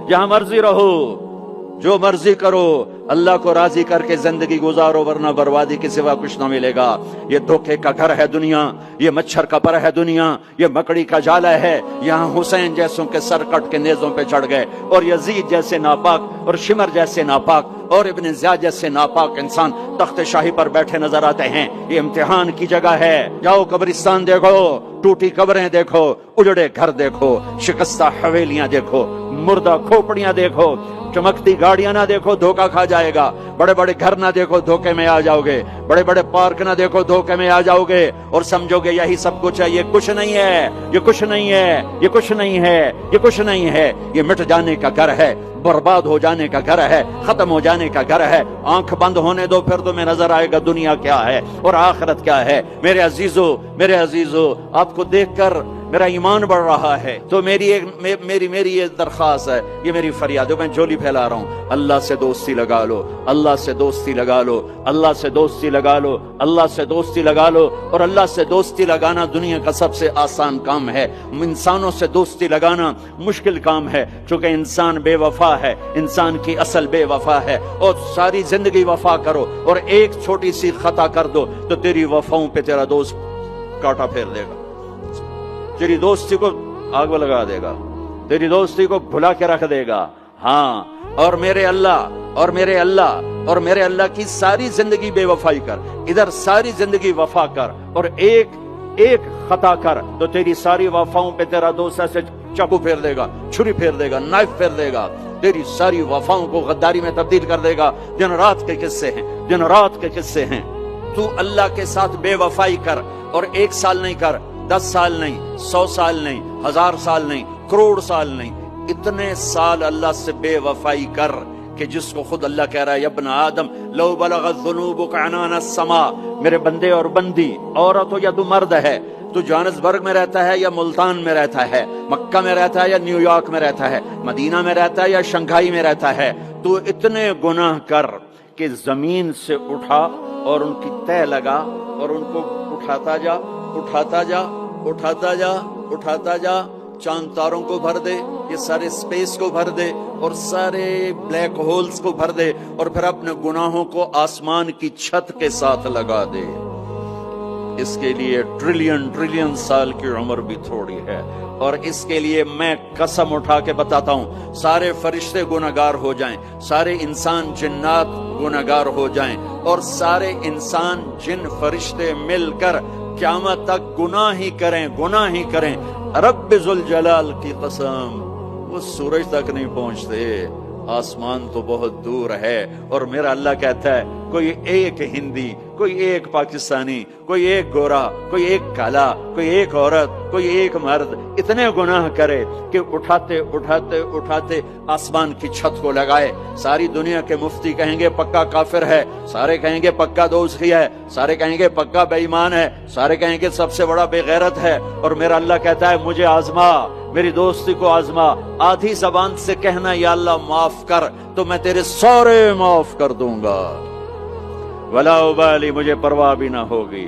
जहां मर्जी रहो, जो मर्जी करो, अल्लाह को राजी करके जिंदगी गुजारो, वरना बर्बादी के सिवा कुछ ना मिलेगा। ये धोखे का घर है दुनिया, ये मच्छर का पर है दुनिया, ये मकड़ी का जाला है। यहाँ हुसैन जैसों के सर कट के नेजों पे चढ़ गए, और यजीद जैसे नापाक, और शिमर जैसे नापाक, और इब्न ज़ियाद जैसे नापाक इंसान तख्त शाही पर बैठे नजर आते हैं। ये इम्तिहान की जगह है। जाओ कब्रिस्तान देखो, टूटी कब्रें देखो, उजड़े घर देखो, शिकस्ता हवेलियां देखो, मुर्दा खोपड़ियां देखो, चमकती गाड़ियां ना देखो, धोखा खा जाएगा। बड़े बड़े घर ना देखो, धोखे में आ जाओगे। बड़े बड़े पार्क ना देखो, धोखे में आ जाओगे, और समझोगे यही सब कुछ है। ये कुछ नहीं है, ये कुछ नहीं है, ये कुछ नहीं है, ये कुछ नहीं है। ये मिट जाने का घर है, बर्बाद हो जाने का घर है, खत्म हो जाने का घर है। आंख बंद होने दो, फिर तुम्हें नजर आएगा दुनिया क्या है और आखिरत क्या है। मेरे अजीजों, मेरे अजीजों, आपको देखकर मेरा ईमान बढ़ रहा है। तो मेरी ये दरख्वास्त है, ये मेरी फरियाद है, मैं झोली फैला रहा हूँ। अल्लाह से दोस्ती लगा लो, अल्लाह से दोस्ती लगा लो, अल्लाह से दोस्ती लगा लो, अल्लाह से दोस्ती लगा लो। और अल्लाह से दोस्ती लगाना दुनिया का सबसे आसान काम है। इंसानों से दोस्ती लगाना मुश्किल काम है, चूंकि इंसान बेवफा है, इंसान की असल बेवफा है। और सारी जिंदगी वफा करो, और एक छोटी सी खता कर दो तो तेरी वफाओं पे तेरा दोस्त कांटा फेर देगा, तेरी दोस्ती को आग में लगा देगा, तेरी दोस्ती को भुला के रख देगा। हाँ, और मेरे अल्लाह, और मेरे अल्लाह, और मेरे अल्लाह की सारी जिंदगी बेवफाई कर, इधर सारी जिंदगी वफा कर, और एक खता कर तो तेरी सारी वफाओं पे तेरा दोस्त ऐसे चाकू फेर देगा, छुरी फेर देगा, नाइफ फेर देगा, तेरी सारी वफाओं को गद्दारी में तब्दील कर देगा। दिन रात के किस्से हैं, दिन रात के किस्से हैं। तू अल्लाह के साथ बेवफाई कर, और 1 साल नहीं कर, 10 साल नहीं, 100 साल नहीं, 1000 साल नहीं, करोड़ साल नहीं, इतने साल अल्लाह से बेवफाई कर कि जिसको खुद अल्लाह कह रहा है, यब्न आदम लौ बलगत ज़ुनूबुका अनान अस्समा। मेरे बंदे और बंदी, औरत हो या तू मर्द है, तू जोहान्सबर्ग में रहता है या मुल्तान में रहता है, मक्का में रहता है या न्यूयॉर्क में रहता है, मदीना में रहता है या शंघाई में रहता है, तू इतने गुनाह कर कि जमीन से उठा और उनकी तह लगा, और उनको उठाता जा, उठाता जा, उठाता जा, उठाता जा, चांद तारों को भर दे, ये सारे स्पेस को भर दे, और सारे ब्लैक होल्स को भर दे, और फिर अपने गुनाहों को आसमान की छत के साथ लगा दे। इसके लिए ट्रिलियन ट्रिलियन साल की उम्र भी थोड़ी है। और इसके लिए मैं कसम उठा के बताता हूँ, सारे फरिश्ते गुनहगार हो जाएं, सारे इंसान जिन्नात गुनहगार हो जाएं, और सारे इंसान जिन फरिश्ते मिलकर क़यामत तक गुनाह ही करें, गुनाह ही करें। रब्बे जुल जलाल की कसम, वो सूरज तक नहीं पहुंचते, आसमान तो बहुत दूर है। और मेरा अल्लाह कहता है, कोई एक हिंदी, कोई एक पाकिस्तानी, कोई एक गोरा, कोई एक काला, कोई एक औरत, कोई एक मर्द इतने गुनाह करे कि उठाते उठाते उठाते आसमान की छत को लगाए। सारी दुनिया के मुफ्ती कहेंगे पक्का काफिर है, सारे कहेंगे पक्का दोज़खी है, सारे कहेंगे पक्का बेईमान है, सारे कहेंगे सबसे बड़ा बेगैरत है। और मेरा अल्लाह कहता है, मुझे आजमा, मेरी दोस्ती को आजमा। आधी जबान से कहना या अल्लाह माफ कर, तो मैं तेरे सारे माफ कर दूंगा। वला उबाली, मुझे परवाह भी ना होगी।